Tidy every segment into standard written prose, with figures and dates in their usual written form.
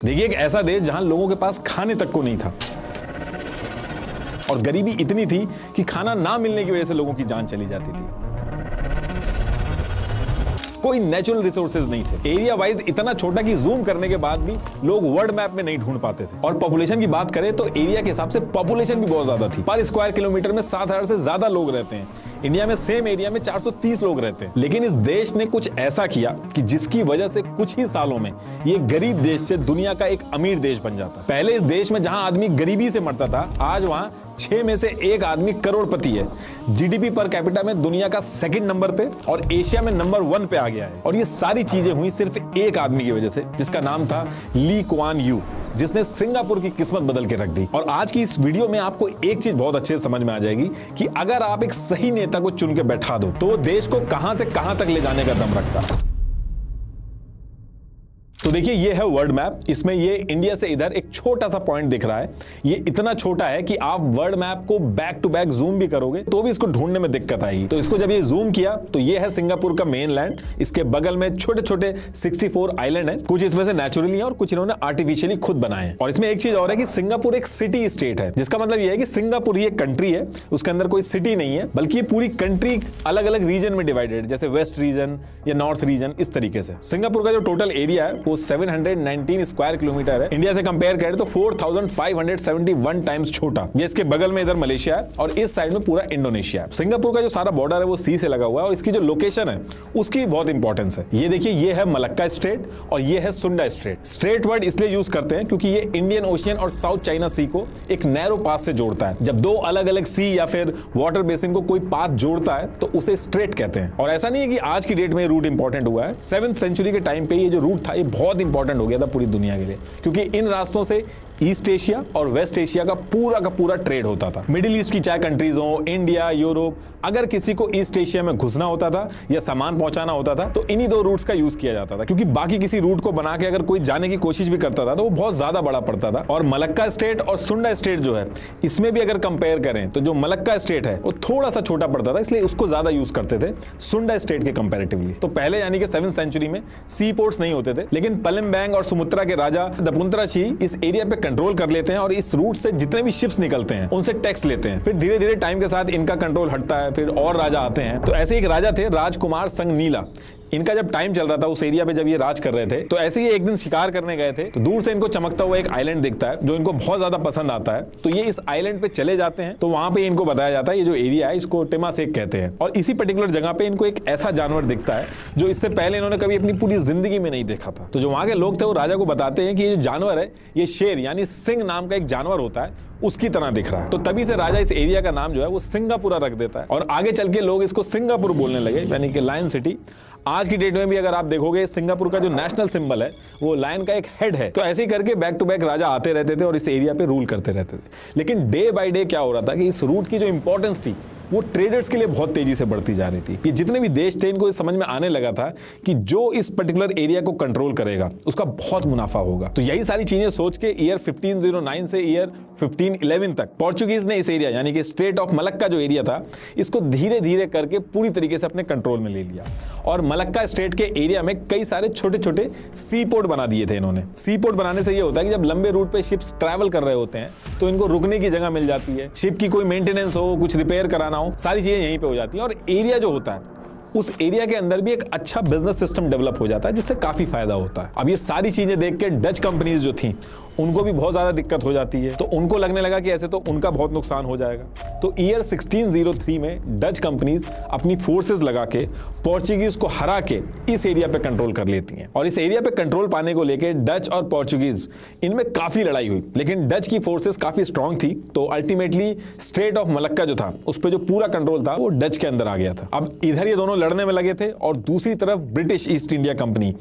देखिए, एक ऐसा देश जहां लोगों के पास खाने तक को नहीं था और गरीबी इतनी थी कि खाना ना मिलने की वजह से लोगों की जान चली जाती थी। कोई नेचुरल रिसोर्सेज नहीं थे। एरिया वाइज इतना छोटा कि जूम करने के बाद भी लोग वर्ल्ड मैप में नहीं ढूंढ पाते थे। और पॉपुलेशन की बात करें तो एरिया के हिसाब से पॉपुलेशन भी बहुत ज्यादा थी। पर स्क्वायर किलोमीटर में 7,000 से ज्यादा लोग रहते हैं। इंडिया में सेम एरिया में 430 लोग रहते हैं। लेकिन इस देश ने कुछ ऐसा किया कि जिसकी वजह से कुछ ही सालों में ये गरीब देश से दुनिया का एक अमीर देश बन जाता। पहले इस देश में जहां आदमी गरीबी से मरता था, आज वहां 6 में से 1 आदमी करोड़पति है। जीडीपी पर कैपिटा में दुनिया का 2nd नंबर पे और एशिया में नंबर 1 पे आ गया है। और ये सारी चीजें हुई सिर्फ एक आदमी की वजह से, जिसका नाम था ली कुआन यू, जिसने सिंगापुर की किस्मत बदल के रख दी। और आज की इस वीडियो में आपको एक चीज बहुत अच्छे से समझ में आ जाएगी कि अगर आप एक सही नेता को चुन के बैठा दो तो वो देश को कहां से कहां तक ले जाने का दम रखता है। तो देखिए, ये है वर्ल्ड मैप। इसमें ये इंडिया से इधर एक छोटा सा पॉइंट दिख रहा है। ये इतना छोटा है कि आप वर्ल्ड मैप को बैक टू बैक जूम भी करोगे तो भी इसको ढूंढने में दिक्कत आएगी। तो इसको जब ये जूम किया तो ये है सिंगापुर का मेन लैंड। इसके बगल में छोटे छोटे 64 आइलैंड है। कुछ इसमें से नेचुरली है और कुछ इन्होंने आर्टिफिशियली खुद बनाए हैं। और इसमें एक चीज और है कि सिंगापुर एक सिटी स्टेट है, जिसका मतलब ये है कि सिंगापुर ये कंट्री है, उसके अंदर कोई सिटी नहीं है, बल्कि ये पूरी कंट्री अलग अलग रीजन में डिवाइडेड, जैसे वेस्ट रीजन या नॉर्थ रीजन, इस तरीके से। सिंगापुर का जो टोटल एरिया है वो 719 स्क्वायर किलोमीटर है। इंडिया से कंपेयर करें तो 4,571 टाइम्स छोटा। ये इसके बगल में इधर मलेशिया है और इस साइड में पूरा इंडोनेशिया है। सिंगापुर का जो सारा बॉर्डर है वो सी से लगा हुआ है और इसकी जो लोकेशन है उसकी बहुत इंपॉर्टेंस है। ये देखिए, ये है मलक्का स्ट्रेट और ये है सुंडा स्ट्रेट। स्ट्रेट वर्ड इसलिए यूज करते हैं क्योंकि ये इंडियन ओशियन और साउथ चाइना सी को एक नैरो पाथ से जोड़ता है। जब 2 अलग अलग सी या फिर वाटर बेसिन को कोई पाथ जोड़ता है तो उसे स्ट्रेट कहते हैं। और ऐसा नहीं है कि आज की डेट में रूट इंपॉर्टेंट हुआ है। 7th सेंचुरी के टाइम पे ये जो रूट था ये बहुत इंपॉर्टेंट हो गया था पूरी दुनिया के लिए, क्योंकि इन रास्तों से ईस्ट एशिया और वेस्ट एशिया का पूरा ट्रेड होता था। मिडिल ईस्ट की चाहे कंट्रीज हो, इंडिया, यूरोप, अगर किसी को ईस्ट एशिया में घुसना होता था या सामान पहुंचाना होता था तो इन्हीं 2 रूट्स का यूज किया जाता था, क्योंकि बाकी किसी रूट को बना के अगर कोई जाने की कोशिश भी करता था तो वो बहुत ज्यादा बड़ा पड़ता था। और मलक्का स्टेट और सुंडा स्टेट जो है, इसमें भी अगर कंपेयर करें तो जो मलक्का स्टेट है वो थोड़ा सा छोटा पड़ता था, इसलिए उसको ज्यादा यूज करते थे सुंडा स्टेट के कंपैरेटिवली। तो पहले यानी कि 7th सेंचुरी में सी पोर्ट्स नहीं होते थे, लेकिन पलिम्बैंग और सुमुत्रा के राजा दपुंतराशी इस एरिया पे कंट्रोल कर लेते हैं और इस रूट से जितने भी शिप्स निकलते हैं उनसे टैक्स लेते हैं। फिर धीरे धीरे टाइम के साथ इनका कंट्रोल हटता है, फिर और राजा आते हैं। तो ऐसे एक राजा थे राजकुमार संग नीला। इनका जब टाइम चल रहा था उस एरिया पे, जब ये राज कर रहे थे, तो ऐसे ही एक दिन शिकार करने गए थे तो दूर से इनको चमकता हुआ एक आइलैंड दिखता है जो इनको बहुत ज्यादा पसंद आता है। तो ये इस आइलैंड पे चले जाते हैं। तो वहां पे इनको बताया जाता है ये जो एरिया है इसको टेमासेक कहते हैं। और इसी पर्टिकुलर जगह पे इनको एक ऐसा जानवर दिखता है जो इससे पहले इन्होंने कभी अपनी पूरी जिंदगी में नहीं देखा था। तो जो वहां के लोग थे वो राजा को बताते हैं कि ये जो जानवर है ये शेर यानी सिंह नाम का एक जानवर होता है, उसकी तरह दिख रहा है। तो तभी से राजा इस एरिया का नाम जो है वो सिंगापुरा रख देता है और आगे चल के लोग इसको सिंगापुर बोलने लगे, यानी कि लायन सिटी। आज की डेट में भी अगर आप देखोगे सिंगापुर का जो नेशनल सिंबल है वो लायन का एक हेड है। तो ऐसे ही करके बैक टू बैक राजा आते रहते थे और इस एरिया पे रूल करते रहते थे। लेकिन डे बाय डे क्या हो रहा था कि इस रूट की जो इंपॉर्टेंस थी वो ट्रेडर्स के लिए बहुत तेजी से बढ़ती जा रही थी। ये जितने भी देश थे इनको समझ में आने लगा था कि जो इस पर्टिकुलर एरिया को कंट्रोल करेगा उसका बहुत मुनाफा होगा। तो यही सारी चीजें सोच के ईयर 1509 से ईयर 1511 तक पोर्चुगीज ने इस एरिया यानी कि स्ट्रेट ऑफ मलक्का जो एरिया था इसको धीरे धीरे करके पूरी तरीके से अपने कंट्रोल में ले लिया। और मलक्का स्टेट के एरिया में कई सारे छोटे छोटे सी पोर्ट बना दिए थे इन्होंने। सी पोर्ट बनाने से ये होता है कि जब लंबे रूट पे शिप्स ट्रैवल कर रहे होते हैं तो इनको रुकने की जगह मिल जाती है। शिप की कोई मेंटेनेंस हो, कुछ रिपेयर कराना हो, सारी चीजें यहीं पे हो जाती हैं। और एरिया जो होता है उस एरिया के अंदर भी एक अच्छा बिजनेस सिस्टम डेवलप हो जाता है जिससे काफी फायदा होता है। अब ये सारी चीजें देख के डच कंपनीज जो थी उनको भी बहुत ज्यादा दिक्कत हो जाती है। तो उनको लगने लगा कि ऐसे तो उनका बहुत नुकसान हो जाएगा। तो ईयर 1603 में डच कंपनीज अपनी फोर्सेस लगा के पोर्चुगीज को हरा के इस एरिया पे कंट्रोल कर लेती हैं। और इस एरिया पे कंट्रोल पाने को लेके डच और पोर्चुगीज इनमें काफी लड़ाई हुई, लेकिन डच की फोर्सेस काफी स्ट्रांग थी। तो अल्टीमेटली स्ट्रेट ऑफ मलक्का जो था उस पर जो पूरा कंट्रोल था वो डच के अंदर आ गया था। अब इधर ये दोनों लड़ने में लगे थे और दूसरी तरफ British east India company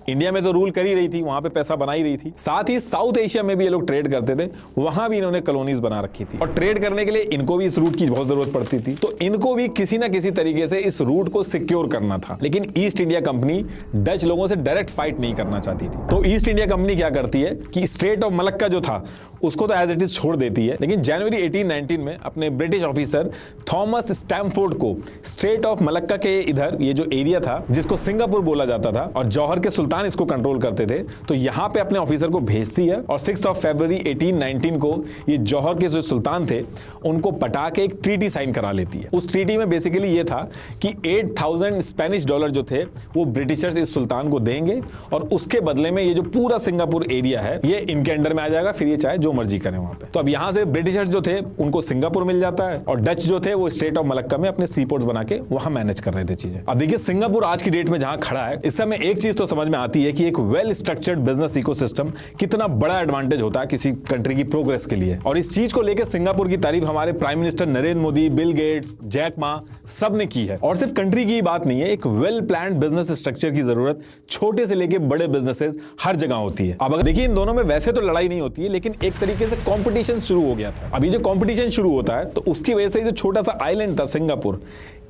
India में तो रूल कर ही रही थी, वहां पे पैसा बना ही रही थी। साथ ही साउथ मलेशिया में भी ये लोग ट्रेड करते थे, वहां भी इन्होंने कॉलोनीज बना रखी थी और ट्रेड करने के लिए इनको भी इस रूट की बहुत जरूरत पड़ती थी, तो इनको भी किसी ना किसी तरीके से इस रूट को सिक्योर करना था। लेकिन ईस्ट इंडिया कंपनी डच लोगों से डायरेक्ट फाइट नहीं करना चाहती थी, तो ईस्ट इंडिया कंपनी क्या करती है कि स्ट्रेट ऑफ मलक्का जो था उसको तो एज इट इज छोड़ देती है, लेकिन जनवरी 1819 में अपने ब्रिटिश ऑफिसर थॉमस स्टैमफोर्ड को स्ट्रेट ऑफ मलक्का के इधर ये जो एरिया था जिसको सिंगापुर बोला जाता था और जौहर के सुल्तान इसको कंट्रोल करते थे, तो यहां पे अपने ऑफिसर को भेजती है और 6 फरवरी 1819 को ये जौहर के जो सुल्तान थे उनको पटा के एक ट्रीटी साइन करा लेती है। उस ट्रीटी में बेसिकली ये था कि 8000 स्पेनिश डॉलर जो थे वो ब्रिटिशर्स इस सुल्तान को देंगे और उसके बदले में ये जो पूरा सिंगापुर एरिया है ये इनके अंडर में आ जाएगा, फिर ये चाहे जो मर्जी करें वहां पे। तो अब यहां से ब्रिटिशर्स जो थे उनको सिंगापुर मिल जाता है और डच जो थे वो स्ट्रेट ऑफ मलक्का में अपने सी पोर्ट्स बना के वहां मैनेज कर रहे थे चीजें। अब देखिए सिंगापुर आज की डेट में जहां खड़ा है, इस समय एक चीज तो समझ में आती है कि एक वेल स्ट्रक्चर्ड बिजनेस इकोसिस्टम कितना बड़ा एडवांटेज होता है किसी कंट्री की प्रोग्रेस के लिए। और इस चीज को लेकर सिंगापुर की तारीफ हमारे prime minister Narendra Modi, Bill Gates, Jack Ma सब ने की है। और सिर्फ कंट्री की बात नहीं है, एक वेल प्लान्ड बिजनेस स्ट्रक्चर की जरूरत छोटे से लेके बड़े बिजनेसेस हर जगह होती है। अब अगर देखिए इन दोनों में वैसे तो लड़ाई नहीं होती है, लेकिन एक तरीके से कंपटीशन शुरू हो गया था। अभी जो कंपटीशन शुरू होता है तो उसकी वजह से जो छोटा सा आइलैंड था सिंगापुर,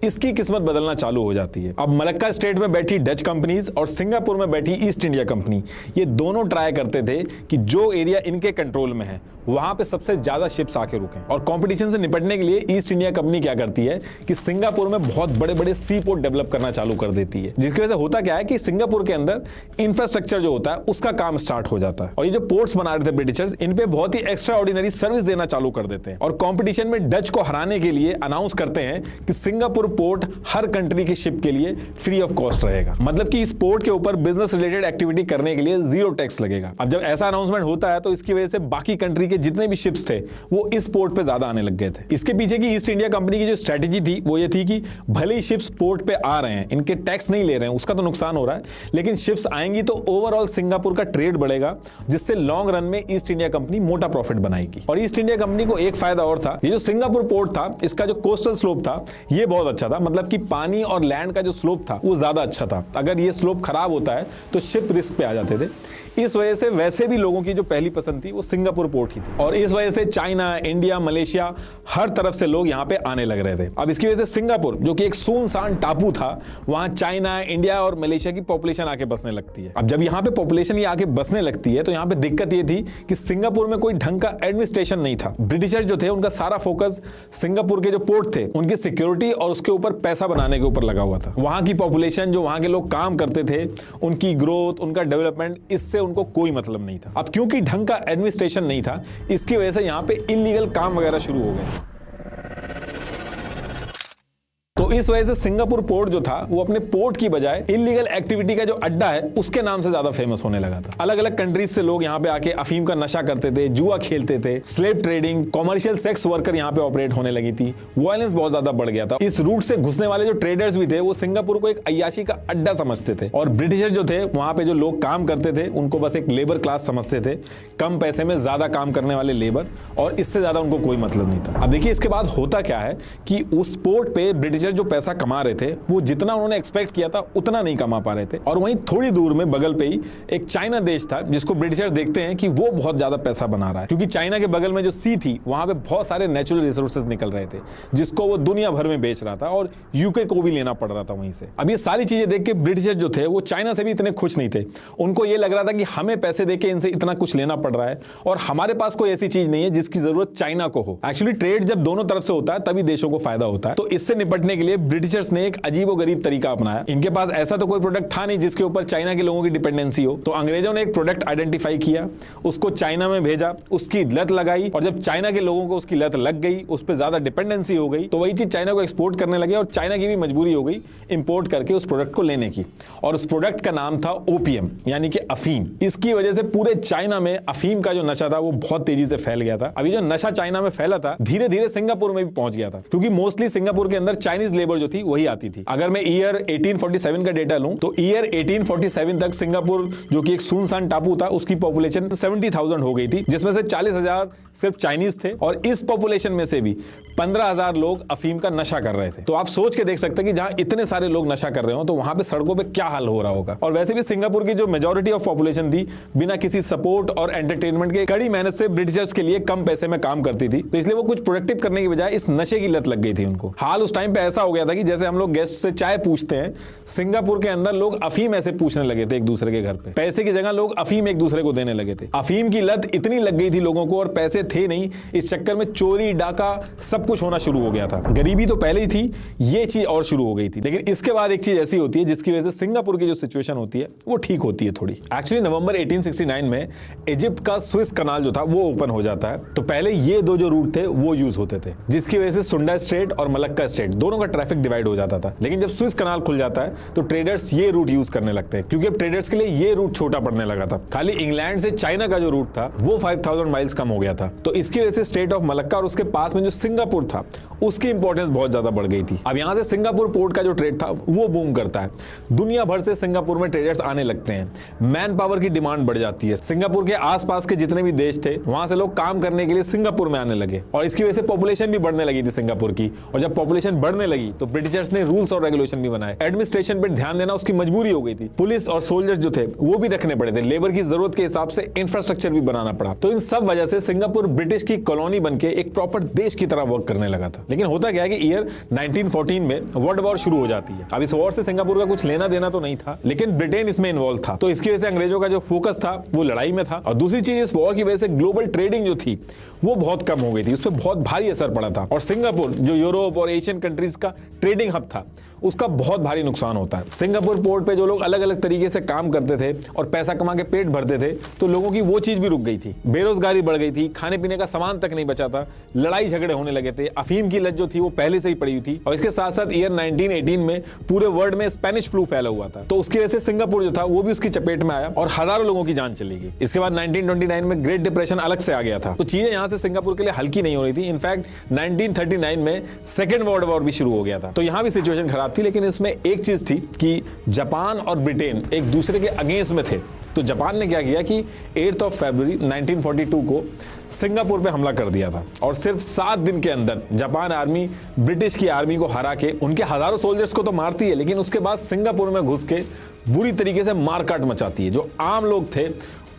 इसकी किस्मत बदलना चालू हो जाती है। अब मलक्का स्टेट में बैठी डच कंपनीज और सिंगापुर में बैठी ईस्ट इंडिया कंपनी, ये दोनों ट्राई करते थे कि जो एरिया इनके कंट्रोल में है वहां पे सबसे ज्यादा शिप्स आके रुकें। और कंपटीशन से निपटने के लिए ईस्ट इंडिया कंपनी क्या करती है कि सिंगापुर में बहुत बड़े बड़े सी पोर्ट डेवलप करना चालू कर देती है, जिसकी वजह से होता क्या है कि सिंगापुर के अंदर इंफ्रास्ट्रक्चर जो होता है उसका काम स्टार्ट हो जाता है और ये जो पोर्ट्स बना रहे थे ब्रिटिशर्स, इन पे बहुत ही एक्स्ट्रा ऑर्डिनरी सर्विस देना चालू कर देते हैं और कंपटीशन में डच को हराने के लिए अनाउंस करते हैं कि सिंगापुर पोर्ट हर कंट्री के शिप के लिए फ्री ऑफ कॉस्ट रहेगा। मतलब कि इस पोर्ट के ऊपर बिजनेस रिलेटेड एक्टिविटी करने के लिए 0 टैक्स लगेगा। अब जब ऐसा अनाउंसमेंट होता है तो इसकी वजह से बाकी कंट्री के जितने भी शिप्स थे वो इस पोर्ट पे ज्यादा आने लग गए थे। इसके पीछे की ईस्ट इंडिया कंपनी की जो स्ट्रेटेजी थी वो ये थी कि भले ही शिप्स पोर्ट पे आ रहे हैं, इनके टैक्स नहीं ले रहे हैं, उसका तो नुकसान हो रहा है, लेकिन शिप्स आएंगी तो ओवरऑल सिंगापुर का ट्रेड बढ़ेगा, जिससे लॉन्ग रन में ईस्ट इंडिया कंपनी मोटा प्रॉफिट बनाएगी। और ईस्ट इंडिया कंपनी को एक फायदा और था, ये जो सिंगापुर पोर्ट था इसका जो कोस्टल स्लोप था ये बहुत अच्छा था, मतलब कि पानी और लैंड का जो स्लोप था वो ज्यादा अच्छा था। अगर ये स्लोप खराब होता है तो शिप रिस्क पे आ जाते थे। इस वजह से वैसे भी लोगों की जो पहली पसंद थी वो सिंगापुर पोर्ट ही थी और इस वजह से चाइना, इंडिया, मलेशिया हर तरफ से लोग यहाँ पे आने लग रहे थे। अब इसकी वजह से सिंगापुर जो कि एक सुनसान टापू था, वहां चाइना, इंडिया और मलेशिया की पॉपुलेशन आके बसने लगती है। अब जब यहाँ पे पॉपुलेशन ये आके बसने लगती है तो यहाँ पे दिक्कत ये थी कि सिंगापुर में कोई ढंग का एडमिनिस्ट्रेशन नहीं था। ब्रिटिशर जो थे उनका सारा फोकस सिंगापुर के जो पोर्ट थे उनकी सिक्योरिटी और उसके ऊपर पैसा बनाने के ऊपर लगा हुआ था। वहां की पॉपुलेशन, जो वहां के लोग काम करते थे, उनकी ग्रोथ, उनका डेवलपमेंट, इससे उनको कोई मतलब नहीं था। अब क्योंकि ढंग का एडमिनिस्ट्रेशन नहीं था, इसकी वजह से यहां पे इलीगल काम वगैरह शुरू हो गए। तो इस वजह से सिंगापुर पोर्ट जो था वो अपने पोर्ट की बजाय इलीगल एक्टिविटी का जो अड्डा है उसके नाम से ज्यादा फेमस होने लगा था। अलग अलग कंट्रीज से लोग यहाँ पे आके अफीम का नशा करते थे, जुआ खेलते थे, slave trading, commercial sex worker यहाँ पे ऑपरेट होने लगी थी, वायलेंस बहुत ज्यादा बढ़ गया था। इस रूट से घुसने वाले जो ट्रेडर्स भी थे वो सिंगापुर को एक अय्याशी का अड्डा समझते थे और ब्रिटिशर जो थे वहां पे जो लोग काम करते थे उनको बस एक लेबर क्लास समझते थे, कम पैसे में ज्यादा काम करने वाले लेबर, और इससे ज्यादा उनको कोई मतलब नहीं था। अब देखिए इसके बाद होता क्या है कि उस पोर्ट पे ब्रिटिशर जो पैसा कमा रहे थे वो जितना उन्होंने एक्सपेक्ट किया था उतना नहीं कमा पा रहे थे। और वहीं थोड़ी दूर में बगल पे ही एक चाइना देश था जिसको ब्रिटिशर्स देखते हैं कि वो बहुत ज्यादा पैसा बना रहा है, क्योंकि चाइना के बगल में जो सी थी वहां पे बहुत सारे नेचुरल रिसोर्सेज निकल रहे थे जिसको वो दुनिया भर में बेच रहा था और यूके को भी लेना पड़ रहा था वहीं से। अब ये सारी चीजें देख के ब्रिटिशर जो थे वो चाइना से भी इतने खुश नहीं थे। उनको ये लग रहा था कि हमें पैसे देके इनसे इतना कुछ लेना पड़ रहा है और हमारे पास कोई ऐसी चीज नहीं है जिसकी जरूरत चाइना को हो। एक्चुअली ट्रेड जब दोनों तरफ से होता है तभी देशों को फायदा होता है। तो इससे निपटने के लिए ब्रिटिशर्स ने एक अजीबोगरीब तरीका अपनाया। इनके पास ऐसा तो कोई प्रोडक्ट था नहीं जिसके ऊपर चाइना के लोगों की डिपेंडेंसी हो, तो अंग्रेजों ने एक प्रोडक्ट आइडेंटिफाई किया, उसको चाइना में भेजा, उसकी लत लगाई और जब चाइना के लोगों को उसकी लत लग गई, उस पर ज्यादा डिपेंडेंसी हो गई, तो वही चीज चाइना को एक्सपोर्ट करने लगे और चाइना की भी मजबूरी हो गई इंपोर्ट करके उस प्रोडक्ट को लेने की। और उस प्रोडक्ट का नाम था ओपियम, यानी कि अफीम। इसकी वजह से पूरे चाइना में अफीम का जो नशा था वो बहुत तेजी से फैल गया था। अभी जो नशा चाइना में फैला था धीरे धीरे सिंगापुर में भी पहुंच गया था, क्योंकि मोस्टली सिंगापुर के अंदर चाइनीज लेबर जो थी वही आती थी। अगर मैं ईयर 1847 का डेटा लूं तो ईयर 1847 तक सिंगापुर जो कि एक सुनसान टापू था उसकी पॉपुलेशन 70,000 हो गई थी, जिसमें से 40,000 सिर्फ चाइनीज थे और इस पॉपुलेशन में से भी 15,000 लोग अफीम का नशा कर रहे थे। तो आप सोच के देख सकते हैं कि जहां इतने सारे लोग नशा कर रहे हो तो वहां पे सड़कों पे क्या हाल हो रहा होगा। और वैसे भी सिंगापुर की जो मेजॉरिटी ऑफ पॉपुलेशन थी बिना किसी सपोर्ट और एंटरटेनमेंट के कड़ी मेहनत से ब्रिटिशर्स के लिए कम पैसे में काम करती थी, तो इसलिए वो कुछ प्रोडक्टिव करने की बजाय इस नशे की लत लग गई थी उनको। हाल उस टाइम पे ऐसा हो गया था कि जैसे हम लोग गेस्ट से चाय पूछते हैं, सिंगापुर के अंदर लोग अफीम ऐसे पूछने लगे थे एक दूसरे के घर पे। पैसे की जगह लोग अफीम एक दूसरे को देने लगे थे। अफीम की लत इतनी लग गई थी लोगों को और पैसे थे नहीं, इस चक्कर में चोरी डाका सब कुछ होना शुरू हो गया था। गरीबी तो पहले ही थी, ये चीज और शुरू हो गई थी। लेकिन इसके बाद एक चीज ऐसी होती है जिसकी वजह से सिंगापुर की जो सिचुएशन होती है वो ठीक होती है थोड़ी। एक्चुअली नवंबर 1869 में इजिप्ट का स्विस कनाल जो था वो ओपन हो जाता है। तो पहले ये दो जो रूट थे वो यूज होते थे, जिसकी वजह से सुंडा स्ट्रेट और मलक्का स्ट्रेट दोनों का ट्रैफिक डिवाइड हो जाता था। लेकिन जब स्विस कनाल खुल जाता है तो ट्रेडर्स ये रूट यूज करने लगते हैं, क्योंकि अब ट्रेडर्स के लिए ये रूट छोटा पड़ने लगा था। खाली इंग्लैंड से चाइना का जो रूट था वो 5000 माइल्स कम हो गया था। तो इसकी वजह से स्टेट ऑफ मलक्का और उसके पास में जो सिंगापुर था उसकी इंपॉर्टेंस बहुत ज्यादा बढ़ गई थी। अब यहां से सिंगापुर पोर्ट का जो ट्रेड था वो बूम करता है। दुनिया भर से सिंगापुर में ट्रेडर्स आने लगते हैं, मैन पावर की डिमांड बढ़ जाती है। सिंगापुर के आसपास के जितने भी देश थे वहां से लोग काम करने के लिए सिंगापुर में आने लगे और इसकी वजह से पॉपुलेशन भी बढ़ने लगी थी सिंगापुर की। और जब पॉपुलेशन बढ़ने लगी तो ब्रिटिशर्स ने रूल्स और रेगुलेशन भी बनाए। एडमिनिस्ट्रेशन पे ध्यान देना उसकी मजबूरी हो गई थी। पुलिस और सोल्जर्स जो थे वो भी रखने पड़े थे। लेबर की जरूरत के हिसाब से इंफ्रास्ट्रक्चर भी बनाना पड़ा। तो इन सब वजह से सिंगापुर ब्रिटिश की कॉलोनी बनके एक प्रॉपर देश की तरह वर्क करने लगा था। लेकिन होता क्या है कि ईयर 1914 में वर्ल्ड वॉर शुरू हो जाती है। अब इस वॉर से सिंगापुर का कुछ लेना देना तो नहीं था, लेकिन ब्रिटेन इसमें इन्वॉल्व था। तो इसकी वजह से अंग्रेजों का जो फोकस था वो लड़ाई में था। और दूसरी चीज, इस वॉर की वजह से ग्लोबल ट्रेडिंग जो थी वो बहुत कम हो गई थी, उस पर बहुत भारी असर पड़ा था। और सिंगापुर जो यूरोप और एशियन कंट्रीज का ट्रेडिंग हब था उसका बहुत भारी नुकसान होता है। सिंगापुर पोर्ट पे जो लोग अलग अलग तरीके से काम करते थे और पैसा कमा के पेट भरते थे, तो लोगों की वो चीज भी रुक गई थी। बेरोजगारी बढ़ गई थी, खाने पीने का सामान तक नहीं बचा था, लड़ाई झगड़े होने लगे थे, अफीम की लत जो थी वो पहले से ही पड़ी हुई थी। और इसके साथ साथ ईयर 1918 में पूरे वर्ल्ड में स्पेनिश फ्लू फैला हुआ था। तो उसकी वजह से सिंगापुर जो था वो भी उसकी चपेट में आया और हजारों लोगों की जान चली गई। इसके बाद 1929 में ग्रेट डिप्रेशन अलग से आ गया था। तो चीजें यहां से सिंगापुर के लिए हल्की नहीं हो रही थी। इनफैक्ट 1939 में सेकेंड वर्ल्ड वॉर भी शुरू हो गया था। तो यहां भी सिचुएशन खराब थी। लेकिन इसमें एक चीज थी कि जापान और ब्रिटेन एक दूसरे के अगेंस्ट में थे। तो जापान ने क्या किया कि 8 फरवरी 1942 को सिंगापुर पे हमला कर दिया था और सिर्फ 7 दिन के अंदर जापान आर्मी ब्रिटिश की आर्मी को हरा के उनके हजारों सोल्जर्स को तो मारती है, लेकिन उसके बाद सिंगापुर में घुस के बुरी तरीके से मारकाट मचाती है। जो आम लोग थे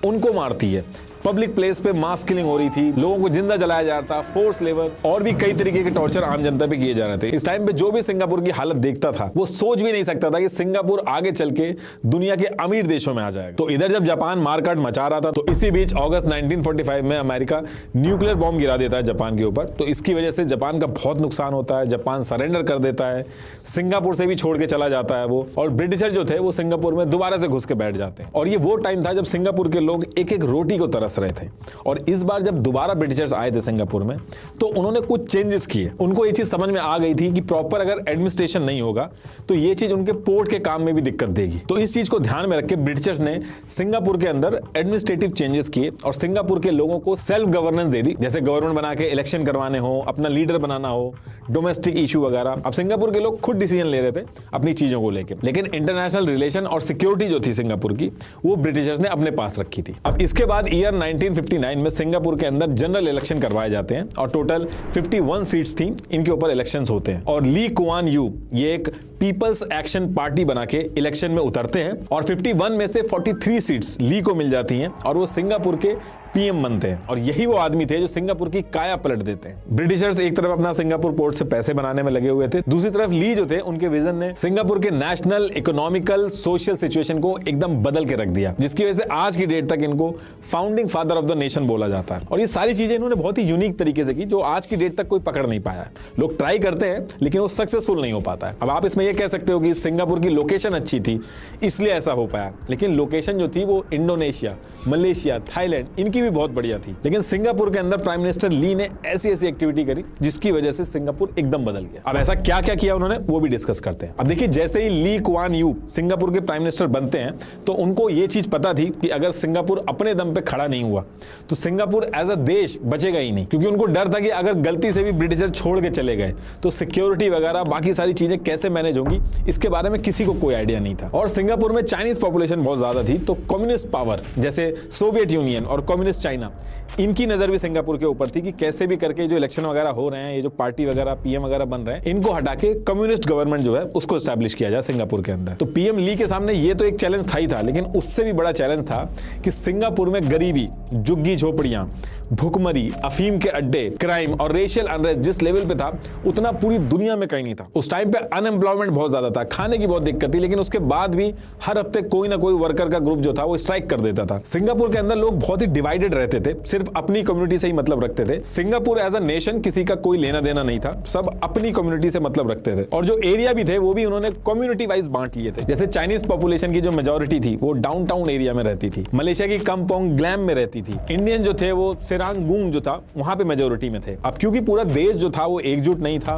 उनको मारती है। पब्लिक प्लेस पे मास किलिंग हो रही थी, लोगों को जिंदा जलाया जा रहा था, फोर्स लेबर और भी कई तरीके के टॉर्चर आम जनता पे किए जा रहे थे। इस टाइम पे जो भी सिंगापुर की हालत देखता था वो सोच भी नहीं सकता था कि सिंगापुर आगे चल के दुनिया के अमीर देशों में आ जाएगा। तो इधर जब जापान मारकाट मचा रहा था तो इसी बीच अगस्त 1945 में अमेरिका न्यूक्लियर बॉम्ब गिरा देता है जापान के ऊपर। तो इसकी वजह से जापान का बहुत नुकसान होता है। जापान सरेंडर कर देता है, सिंगापुर से भी छोड़ के चला जाता है वो, और ब्रिटिशर जो थे वो सिंगापुर में दोबारा से घुस के बैठ जाते हैं। और ये वो टाइम था जब सिंगापुर के लोग एक एक रोटी को तरस रहे थे। और इस बार जब दोबारा ब्रिटिशर्स आए थे सिंगापुर में तो उन्होंने कुछ चेंजेस किए। उनको ये चीज समझ में आ गई थी कि प्रॉपर अगर एडमिनिस्ट्रेशन नहीं होगा तो ये चीज उनके पोर्ट के काम में भी दिक्कत देगी। तो इस चीज को ध्यान में रख के ब्रिटिशर्स ने सिंगापुर के अंदर एडमिनिस्ट्रेटिव चेंजेस किए और सिंगापुर के लोगों को सेल्फ गवर्नेंस दे दी। जैसे गवर्नमेंट बना के इलेक्शन करवाने हो, अपना लीडर बनाना हो, डोमेस्टिक इशू वगैरह। अब सिंगापुर के लोग खुद डिसीजन ले रहे थे अपनी चीजों को लेकर। लेकिन इंटरनेशनल रिलेशन और सिक्योरिटी जो थी सिंगापुर की वो ब्रिटिशर्स ने अपने पास रखी थी। अब इसके बाद ईयर 1959 में सिंगापुर के अंदर जनरल इलेक्शन करवाए जाते हैं और टोटल 51 सीट्स थी, इनके ऊपर इलेक्शंस होते हैं। और ली कुआन यू ये एक पीपल्स एक्शन पार्टी बना के इलेक्शन में उतरते हैं और 51 में से 43 सीट्स ली को मिल जाती हैं और वो सिंगापुर के पीएम बनते हैं। और यही वो आदमी थे जो सिंगापुर की काया पलट देते हैं। ब्रिटिशर्स एक तरफ अपना सिंगापुर पोर्ट से पैसे बनाने में लगे हुए थे, दूसरी तरफ ली जो थे उनके विजन ने सिंगापुर के नेशनल इकोनॉमिकल सोशल सिचुएशन को एकदम बदल के रख दिया, जिसकी वजह से आज की डेट तक इनको founding father of the nation बोला जाता है। और ये सारी चीजें इन्होंने बहुत ही यूनिक तरीके से की जो आज की डेट तक कोई पकड़ नहीं पाया है। लोग ट्राई करते हैं लेकिन वो सक्सेसफुल नहीं हो पाता है। अब आप इसमें ये कह सकते हो कि सिंगापुर की लोकेशन अच्छी थी इसलिए ऐसा हो पाया, लेकिन लोकेशन जो थी वो इंडोनेशिया, मलेशिया, थाईलैंड इनकी भी बहुत बढ़िया थी। लेकिन सिंगापुर के अंदर प्राइम मिनिस्टर ली ने ऐसी ऐसी एक्टिविटी करी जिसकी वजह से सिंगापुर एकदम बदल गया। अब ऐसा क्या क्या किया उन्होंने वो भी डिस्कस करते हैं। अब देखिए, जैसे ही ली कुआन यू सिंगापुर के प्राइम मिनिस्टर बनते हैं तो उनको ये चीज पता थी कि अगर सिंगापुर अपने दम पे खड़ा नहीं हुआ तो सिंगापुर एज अ देश बचेगा ही नहीं, क्योंकि उनको डर था कि अगर गलती से भी ब्रिटिशर छोड़ के चले गए तो सिक्योरिटी वगैरह बाकी सारी चीजें कैसे मैनेज होंगी इसके बारे में किसी को कोई आइडिया नहीं था। और सिंगापुर में चाइनीज पॉपुलेशन बहुत ज्यादा थी, तो कम्युनिस्ट पावर जैसे सोवियत यूनियन और कम्युनिस्ट चाइना, इनकी नजर भी सिंगापुर के ऊपर थी कि कैसे भी करके जो इलेक्शन वगैरह हो रहे हैं, ये जो पार्टी वगैरह पीएम वगैरह बन रहे हैं, इनको हटा के कम्युनिस्ट गवर्नमेंट जो है उसको एस्टैब्लिश किया जाए सिंगापुर के अंदर। तो पीएम ली के सामने ये तो एक चैलेंज था, लेकिन उससे भी बड़ा चैलेंज था कि सिंगापुर में गरीबी, झुग्गी झोपड़ियां, भुखमरी, अफीम के अड्डे, क्राइम और रेशियल अनरेस्ट जिस लेवल पे था उतना पूरी दुनिया में कहीं नहीं था। उस टाइम पे अनएम्प्लॉयमेंट बहुत ज्यादा था, खाने की बहुत दिक्कत थी, लेकिन उसके बाद भी हर हफ्ते कोई ना कोई वर्कर का ग्रुप जो था वो स्ट्राइक कर देता था। सिंगापुर के अंदर लोग बहुत ही डिवाइडेड रहते थे, सिर्फ अपनी कम्युनिटी से ही मतलब रखते थे। सिंगापुर एज अ नेशन किसी का कोई लेना देना नहीं था, सब अपनी कम्युनिटी से मतलब रखते थे। और जो एरिया भी थे वो भी उन्होंने कम्युनिटी वाइज बांट लिए थे। जैसे चाइनीज पॉपुलेशन की जो मेजोरिटी थी वो डाउनटाउन एरिया में रहती थी, मलेशिया की कमपोंग ग्लैम में रहती थी, इंडियन जो थे वो सेरांगूंग जो था वहां पे मेजोरिटी में थे। अब क्योंकि पूरा देश जो था वो एकजुट नहीं था,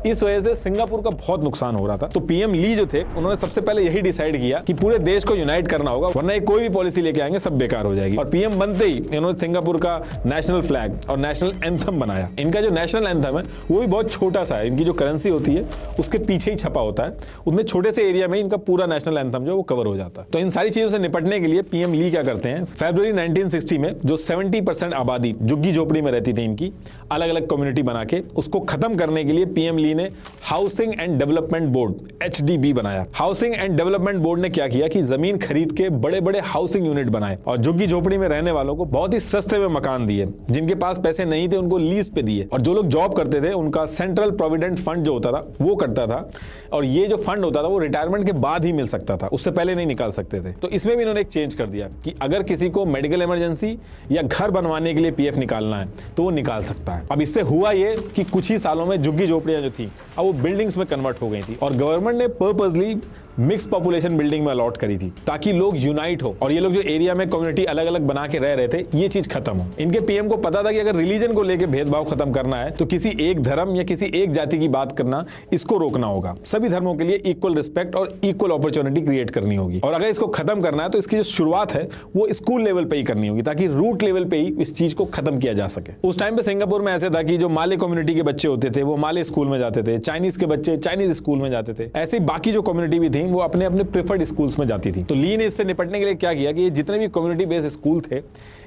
इस वजह से सिंगापुर का बहुत नुकसान हो रहा था। तो पीएम ली जो थे उन्होंने सबसे पहले यही डिसाइड किया कि पूरे देश को यूनाइट करना होगा, वरना ये कोई भी पॉलिसी लेके आएंगे सब बेकार हो जाएगी। और पीएम बनते ही इन्होंने सिंगापुर का नेशनल फ्लैग और नेशनल एंथम बनाया। इनका जो नेशनल एंथम है वो भी बहुत छोटा सा है, इनकी जो करेंसी होती है उसके पीछे ही छपा होता है, उतने छोटे से एरिया में इनका पूरा नेशनल एंथम जो वो कवर हो जाता है। तो इन सारी चीजों से निपटने के लिए पीएम ली क्या करते हैं, फरवरी 1960 में जो 70% आबादी झुग्गी झोपड़ी में रहती थी इनकी, अलग अलग कम्युनिटी बना के उसको खत्म करने के लिए पीएम ली ने housing and development board HDB बनाया। हाउसिंग एंड डेवलपमेंट बोर्ड ने क्या किया कि जमीन खरीद के बड़े बड़े हाउसिंग यूनिट बनाए और झुग्गी झोपड़ी में रहने वालों को बहुत ही सस्ते में मकान दिए। जिनके पास पैसे नहीं थे उनको लीज पे दिए, और जो लोग जॉब करते थे उनका सेंट्रल प्रोविडेंट फंड जो होता था वो करता था, और ये जो फंड होता था वो रिटायरमेंट के बाद ही मिल सकता था, उससे पहले नहीं निकाल सकते थे। तो इसमें भी इन्होंने एक चेंज कर दिया कि अगर किसी को मेडिकल इमरजेंसी या घर बनवाने के लिए पीएफ निकालना है तो वो निकाल सकता है। अब इससे हुआ ये कि कुछ ही सालों में झुग्गी झोपड़ियां जो थी अब वो बिल्डिंग्स में कन्वर्ट हो गई थी, और गवर्नमेंट ने पर्पसली मिक्स पॉपुलेशन बिल्डिंग में अलॉट करी थी ताकि लोग यूनाइट हो, और ये लोग जो एरिया में कम्युनिटी अलग अलग बना के रह रहे थे ये चीज खत्म हो। इनके पीएम को पता था कि अगर रिलीजन को लेकर भेदभाव खत्म करना है तो किसी एक धर्म या किसी एक जाति की बात करना, इसको रोकना होगा। सभी धर्मों के लिए इक्वल रिस्पेक्ट और इक्वल अपॉर्चुनिटी क्रिएट करनी होगी, और अगर इसको खत्म करना है तो इसकी जो शुरुआत है वो स्कूल लेवल पे ही करनी होगी ताकि रूट लेवल पे ही इस चीज को खत्म किया जा सके। उस टाइम पे सिंगापुर में ऐसे था कि जो माले कम्युनिटी के बच्चे होते थे वो माले स्कूल में जाते थे, चाइनीज के बच्चे चाइनीज स्कूल में जाते थे, ऐसे ही बाकी जो कम्युनिटी भी थी वो अपने अपने प्रेफर्ड स्कूल्स में जाती थी। तो ली ने इससे निपटने के लिए क्या किया कि ये जितने भी कम्युनिटी बेस्ड स्कूल थे